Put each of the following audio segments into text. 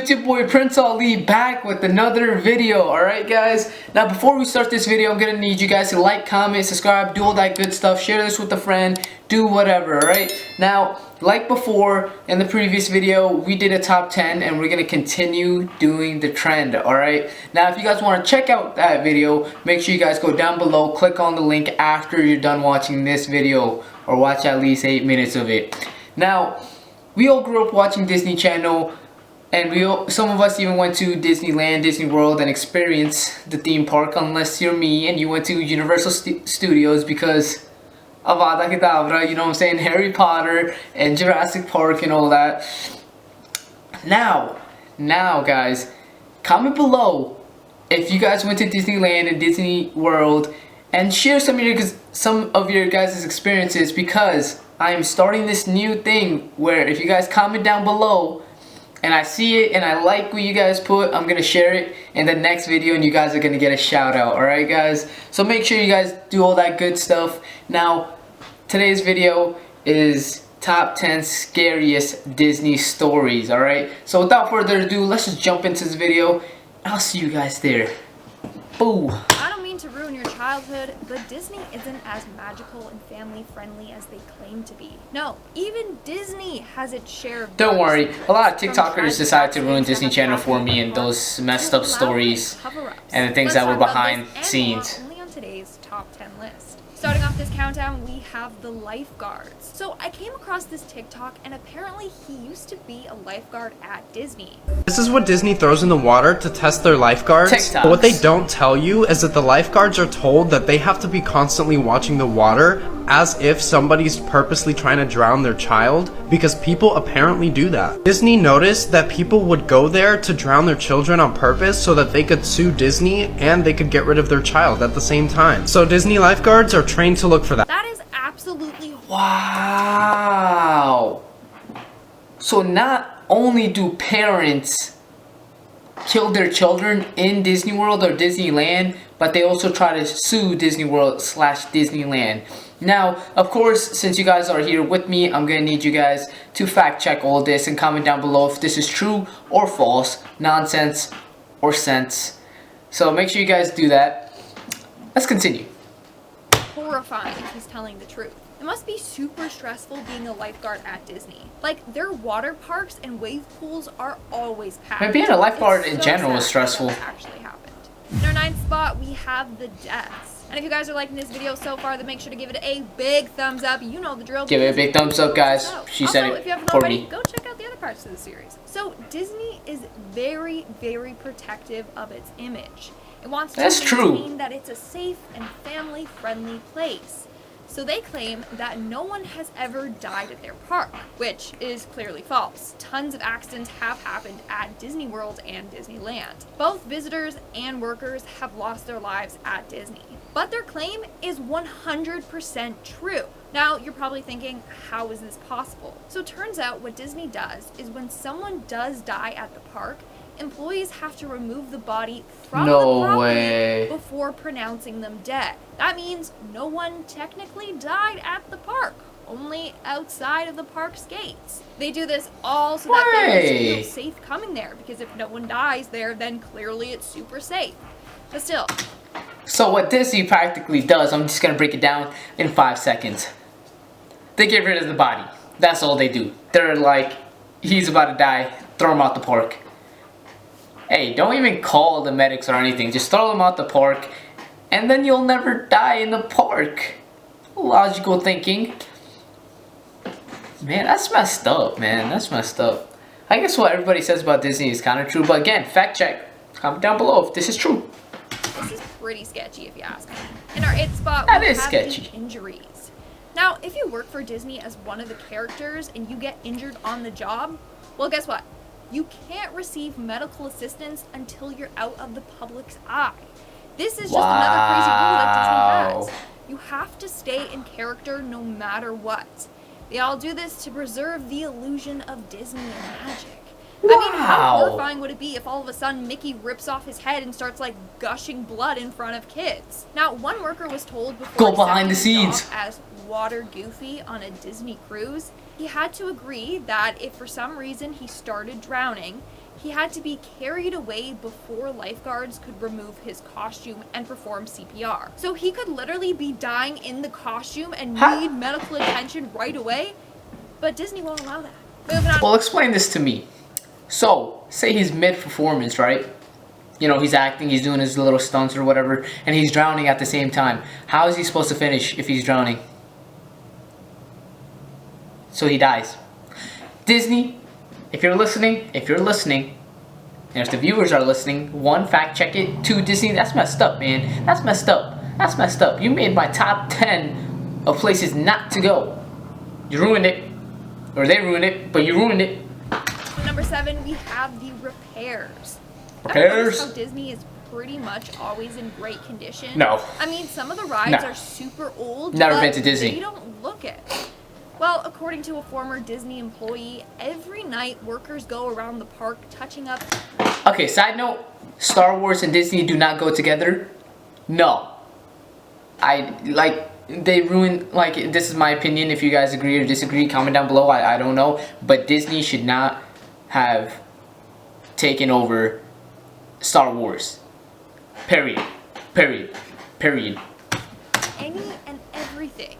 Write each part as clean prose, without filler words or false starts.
It's your boy Prince Ali back with another video. Alright guys, now before we start this video, I'm gonna need you guys to like, comment, subscribe, do all that good stuff, share this with a friend, do whatever. Alright, now like before in the previous video, we did a top 10 and we're gonna continue doing the trend. Alright, now if you guys want to check out that video, make sure you guys go down below, click on the link after you're done watching this video, or watch at least 8 minutes of it. Now we all grew up watching Disney Channel, and some of us even went to Disneyland, Disney World, and experienced the theme park, unless you're me and you went to Universal Studios because Avada Kedavra, you know what I'm saying, Harry Potter and Jurassic Park and all that. Now guys, comment below if you guys went to Disneyland and Disney World, and share some of your guys' experiences, because I am starting this new thing where if you guys comment down below and I see it and I like what you guys put, I'm gonna share it in the next video and you guys are gonna get a shout out. Alright guys, so make sure you guys do all that good stuff. Now today's video is top 10 scariest Disney stories. Alright, so without further ado, let's just jump into this video. I'll see you guys there. Boo. I don't mean to ruin your childhood, but Disney isn't as magical and family friendly as they claim to be. No, even Disney has its share of Don't worry, a lot of TikTokers decide to ruin Disney Channel for me and those messed up stories and the things that were behind scenes. Only on today's top 10 list. Starting off this countdown, we have the lifeguards. So I came across this TikTok, and apparently he used to be a lifeguard at Disney. This is what Disney throws in the water to test their lifeguards. TikToks. But what they don't tell you is that the lifeguards are told that they have to be constantly watching the water as if somebody's purposely trying to drown their child, because people apparently do that. Disney noticed that people would go there to drown their children on purpose so that they could sue Disney and they could get rid of their child at the same time. So Disney lifeguards are trained to look for that. That is absolutely wow. So not only do parents kill their children in Disney World or Disneyland, but they also try to sue Disney World / Disneyland. Now, of course, since you guys are here with me, I'm gonna need you guys to fact check all this and comment down below if this is true or false, nonsense or sense. So make sure you guys do that. Let's continue. horrifying if he's telling the truth. It must be super stressful being a lifeguard at Disney. Like, their water parks and wave pools are always packed. But being a lifeguard in general is stressful. That actually happened. In our 9th spot, we have the deaths. And if you guys are liking this video so far, then make sure to give it a big thumbs up. You know the drill. Give it a big thumbs up, guys. She said it if you haven't for already, me. go check out the other parts of the series. So Disney is very, very protective of its image. It wants to maintain that it's a safe and family-friendly place. So they claim that no one has ever died at their park, which is clearly false. Tons of accidents have happened at Disney World and Disneyland. Both visitors and workers have lost their lives at Disney. But their claim is 100% true. Now, you're probably thinking, how is this possible? So it turns out what Disney does is when someone does die at the park, employees have to remove the body from the property before pronouncing them dead. That means no one technically died at the park, only outside of the park's gates. They do this all so that families feel safe coming there, because if no one dies there, then clearly it's super safe. But still. So what Disney practically does, I'm just gonna break it down in 5 seconds. They get rid of the body. That's all they do. They're like, he's about to die, throw him out the park. Hey, don't even call the medics or anything. Just throw them out the park, and then you'll never die in the park. Logical thinking. Man, that's messed up, man. That's messed up. I guess what everybody says about Disney is kind of true, but again, fact check. Comment down below if this is true. This is pretty sketchy if you ask me. In our 8th spot, we have the injuries. Now, if you work for Disney as one of the characters and you get injured on the job, well, guess what? You can't receive medical assistance until you're out of the public's eye. This is just another crazy rule that Disney has. You have to stay in character no matter what. They all do this to preserve the illusion of Disney and magic. I mean, how horrifying would it be if all of a sudden Mickey rips off his head and starts like gushing blood in front of kids? Now, one worker was told before go behind the scenes as Water Goofy on a Disney cruise, he had to agree that if for some reason he started drowning, He had to be carried away before lifeguards could remove his costume and perform CPR. So he could literally be dying in the costume and need medical attention right away, but Disney won't allow that. Moving on. Well, explain this to me. So, say he's mid-performance, right? You know, he's acting, he's doing his little stunts or whatever, and he's drowning at the same time. How is he supposed to finish if he's drowning? So he dies. Disney, if you're listening, and if the viewers are listening, 1, fact check it. 2, Disney, that's messed up, man. That's messed up. That's messed up. You made my top 10 of places not to go. You ruined it. Or they ruined it, but you ruined it. Number 7, we have the repairs. Repairs? How Disney is pretty much always in great condition. No. I mean, some of the rides are super old. Never but been to Disney. They don't look it. Well, according to a former Disney employee, every night workers go around the park touching up. Okay, side note, Star Wars and Disney do not go together. No. They ruin, this is my opinion. If you guys agree or disagree, comment down below. I don't know. But Disney should not have taken over Star Wars. Period. Period. Period. Any and everything.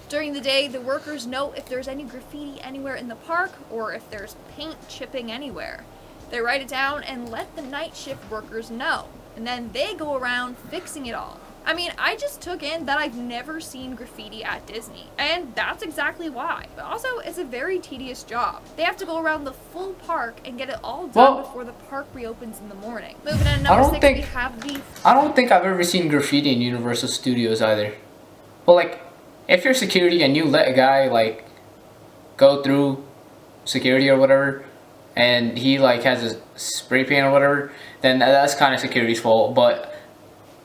During the day, the workers note if there's any graffiti anywhere in the park or if there's paint chipping anywhere. They write it down and let the night shift workers know. And then they go around fixing it all. I mean, I just took in that I've never seen graffiti at Disney, and that's exactly why. But also, it's a very tedious job. They have to go around the full park and get it all done before the park reopens in the morning. Moving on to number 6, we have the... I don't think I've ever seen graffiti in Universal Studios either. Well, if you're security and you let a guy, go through security or whatever, and he, has a spray paint or whatever, then that's kind of security's fault. But,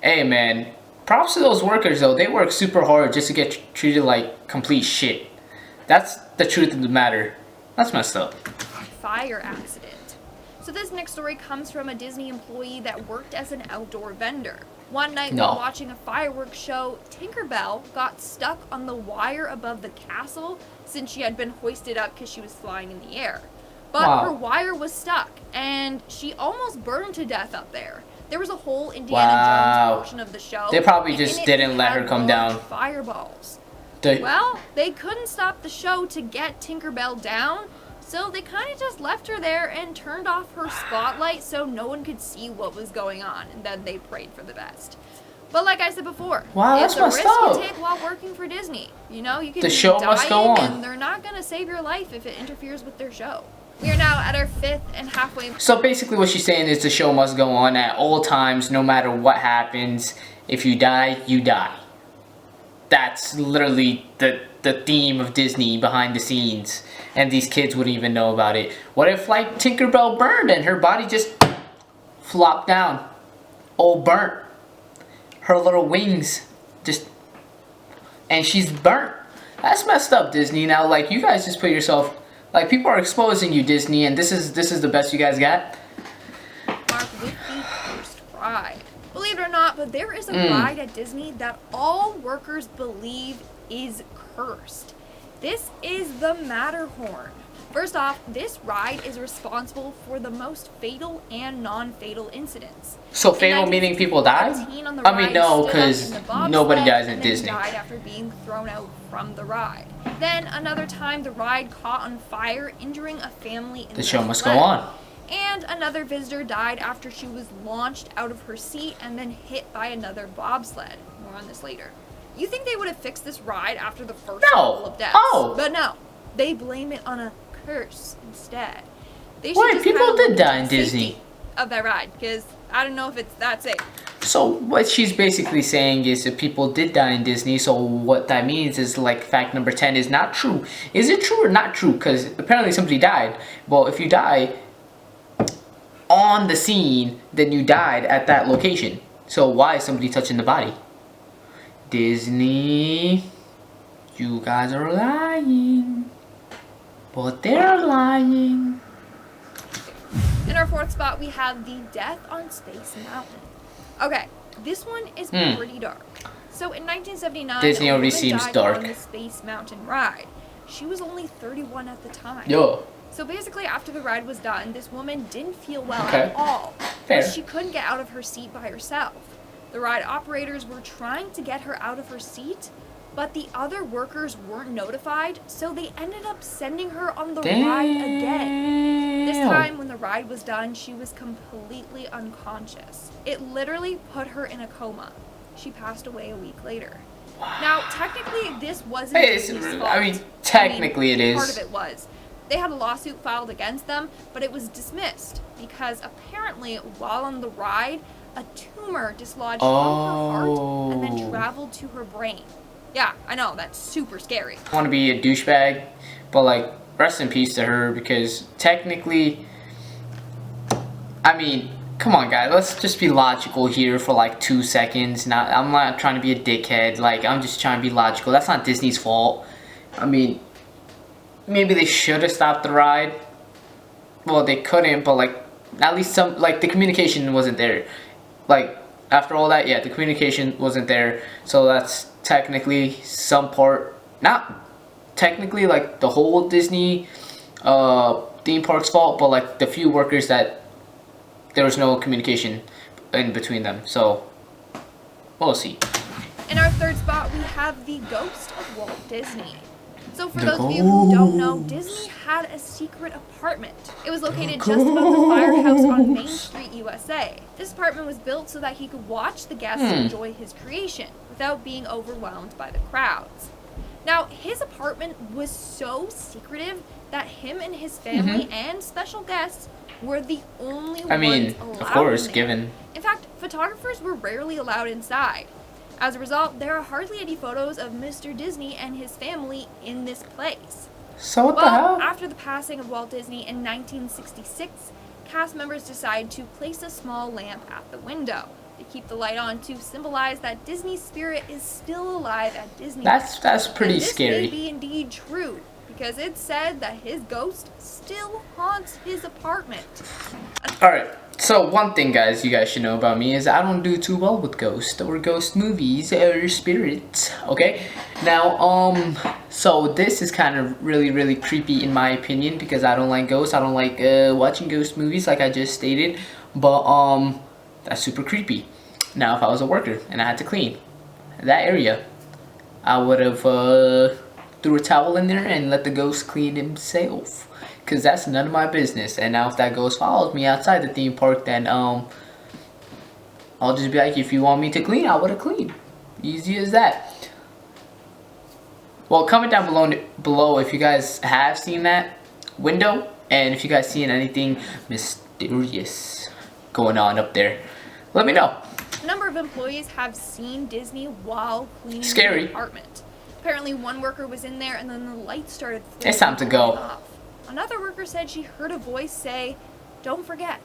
hey, man... Props to those workers though, they work super hard just to get treated like complete shit. That's the truth of the matter. That's messed up. Fire accident. So this next story comes from a Disney employee that worked as an outdoor vendor. One night while watching a fireworks show, Tinkerbell got stuck on the wire above the castle since she had been hoisted up because she was flying in the air. But her wire was stuck and she almost burned to death up there. There was a whole Indiana Jones portion of the show. They probably just didn't let her come down. Fireballs. Well, they couldn't stop the show to get Tinkerbell down, so they kind of just left her there and turned off her spotlight so no one could see what was going on, and then they prayed for the best. But like I said before, it's a risk you take while working for Disney. You know, you can be dying, and they're not going to save your life if it interferes with their show. We are now at our 5th and halfway. So basically what she's saying is the show must go on at all times, no matter what happens. If you die, you die. That's literally the theme of Disney behind the scenes. And these kids wouldn't even know about it. What if Tinkerbell burned and her body just flopped down? All burnt. Her little wings just... And she's burnt. That's messed up, Disney. Now, you guys just put yourself... people are exposing you, Disney, and this is the best you guys got. Mark with the first ride. Believe it or not, but there is a ride at Disney that all workers believe is cursed. This is the Matterhorn. First off, this ride is responsible for the most fatal and non-fatal incidents. So fatal meaning people died? I mean, no, because nobody dies at Disney. Died after being thrown out from the ride. Then another time the ride caught on fire, injuring a family in the show must go on. And another visitor died after she was launched out of her seat and then hit by another bobsled. More on this later. You think they would have fixed this ride after the first couple of deaths? But no, they blame it on a curse instead. They should just people did die in Disney of that ride, because I don't know if it's that safe. So what she's basically saying is that people did die in Disney, so what that means is fact number 10 is not true. Is it true or not true? Because apparently somebody died. Well, if you die on the scene, then you died at that location. So why is somebody touching the body? Disney, you guys are lying. But they're lying. In our 4th spot, we have the Death on Space Mountain. Okay, this one is pretty dark. So in 1979, Disney already seems dark. On the Space Mountain ride. She was only 31 at the time. So basically, after the ride was done, this woman didn't feel well Okay. at all. Fair. But she couldn't get out of her seat by herself. The ride operators were trying to get her out of her seat, but the other workers weren't notified, so they ended up sending her on the ride again. This time, when the ride was done, she was completely unconscious. It literally put her in a coma. She passed away a week later. Now, technically, this wasn't Disney's fault. I mean, technically it is. Part of it was. They had a lawsuit filed against them, but it was dismissed because apparently, while on the ride, a tumor dislodged from her heart and then traveled to her brain. Yeah, I know, that's super scary. I want to be a douchebag, but like, rest in peace to her, because technically, I mean, come on guys, let's just be logical here for like 2 seconds. I'm not trying to be a dickhead, like, I'm just trying to be logical. That's not Disney's fault. I mean, maybe they should have stopped the ride. Well, they couldn't, but like, at least some, like, the communication wasn't there. Like, after all that, yeah, the communication wasn't there, so that's technically some part, not technically like the whole Disney theme park's fault, but like the few workers that there was no communication in between them, so we'll see. In our third spot, we have the ghost of Walt Disney. So for those of you who don't know, Disney had a secret apartment. It was located just above the firehouse on Main Street, USA. This apartment was built so that he could watch the guests enjoy his creation without being overwhelmed by the crowds. Now, his apartment was so secretive that him and his family and special guests were the only ones allowed of course, in there. given. In fact, photographers were rarely allowed inside. As a result, there are hardly any photos of Mr. Disney and his family in this place. So what the hell? After the passing of Walt Disney in 1966, cast members decided to place a small lamp at the window. They keep the light on to symbolize that Disney's spirit is still alive at Disney. That's pretty and scary. This may be indeed true, because it's said that his ghost still haunts his apartment. Alright, so one thing guys, you guys should know about me is I don't do too well with ghosts or ghost movies or spirits, okay? Now, so this is kind of really creepy in my opinion, because I don't like ghosts. I don't like watching ghost movies like I just stated, but that's super creepy. Now, if I was a worker and I had to clean that area, I would have threw a towel in there and let the ghost clean himself, because that's none of my business. And now if that ghost follows me outside the theme park, then I'll just be like, if you want me to clean, I would have cleaned. Easy as that. Well, comment down below if you guys have seen that window, and if you guys seen anything mysterious going on up there, let me know. A number of employees have seen Disney while cleaning Scary. the apartment. Apparently, one worker was in there and then the light started flickering It's time to go. off. Another worker said she heard a voice say, "Don't forget,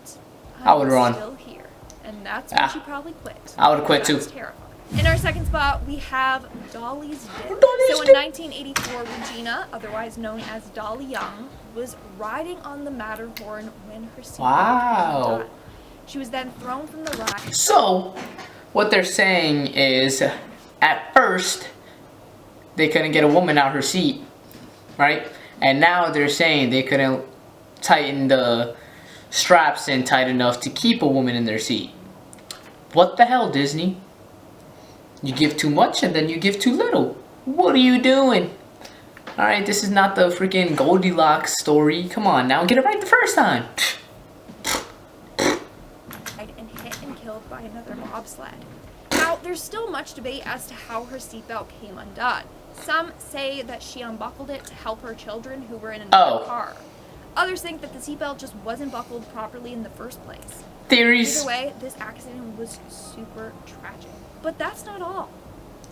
I would run. still here." And that's when she probably quit. I would have quit too. That's terrifying. In our second spot, we have Dolly's Dip. Dolly's So in Dip. 1984, Regina, otherwise known as Dolly Young, was riding on the Matterhorn when her seatbelt Wow. undone. She was then thrown from the ride. So, what they're saying is, at first, they couldn't get a woman out her seat, right? And now they're saying they couldn't tighten the straps in tight enough to keep a woman in their seat. What the hell, Disney? You give too much and then you give too little. What are you doing? Alright, this is not the freaking Goldilocks story. Come on now, get it right the first time. And hit and killed by another bobsled. Now, there's still much debate as to how her seatbelt came undone. Some say that she unbuckled it to help her children who were in another car. Others think that the seatbelt just wasn't buckled properly in the first place. Theories. Either way, this accident was super tragic. But that's not all.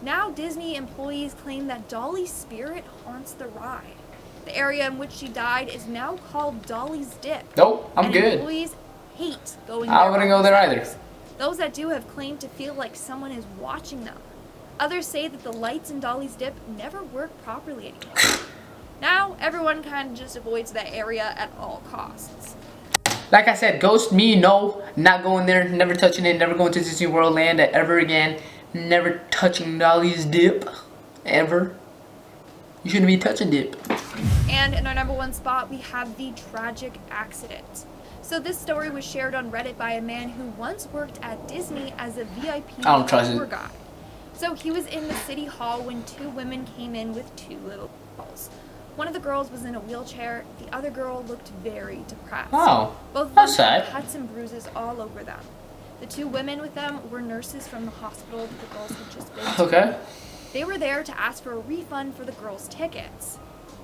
Now Disney employees claim that Dolly's spirit haunts the ride. The area in which she died is now called Dolly's Dip. Nope, I'm good. Employees hate going there. I wouldn't go there either. Those that do have claimed to feel like someone is watching them. Others say that the lights in Dolly's Dip never work properly anymore. Now, everyone kind of just avoids that area at all costs. Like I said, ghost me, no. Not going there, never touching it, never going to Disney World Land ever again. Never touching Dolly's Dip. Ever. You shouldn't be touching dip. And in our number 1 spot, we have the tragic accident. So this story was shared on Reddit by a man who once worked at Disney as a VIP tour guide. So he was in the city hall when 2 women came in with 2 little girls. One of the girls was in a wheelchair. The other girl looked very depressed. Oh, both of them that's had sad. cuts and bruises all over them. The 2 women with them were nurses from the hospital that the girls had just been to. Okay. They were there to ask for a refund for the girls' tickets.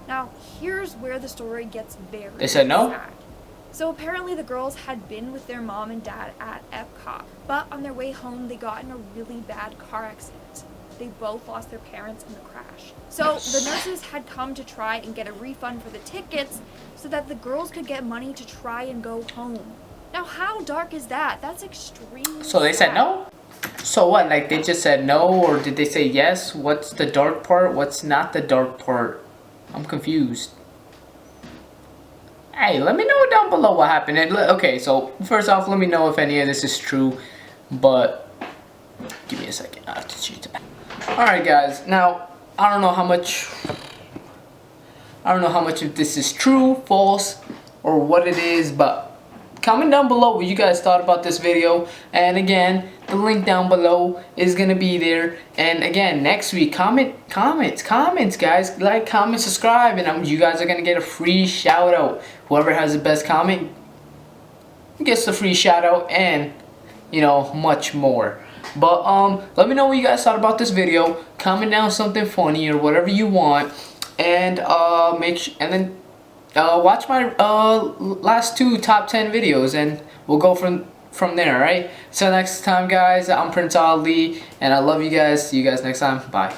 Now, here's where the story gets very They said no? sad. So apparently the girls had been with their mom and dad at Epcot, but on their way home they got in a really bad car accident. They both lost their parents in the crash. So the nurses had come to try and get a refund for the tickets so that the girls could get money to try and go home. Now how dark is that? That's extremely So they said sad. no? So what, like they just said no, or did they say yes? What's the dark part? What's not the dark part? I'm confused. Hey, let me know down below what happened. And okay, so first off, let me know if any of this is true. But give me a second. I have to choose. Alright guys, now I don't know how much of this is true, false, or what it is, but comment down below what you guys thought about this video. And again, the link down below is gonna be there. And again, next week, comments guys, like, comment, subscribe, and you guys are gonna get a free shout out. Whoever has the best comment gets the free shout out, and you know, much more. But let me know what you guys thought about this video. Comment down something funny or whatever you want, and watch my last 2 top 10 videos, and we'll go from there. Alright, so next time guys, I'm Prince Ali, and I love you guys. See you guys next time. Bye.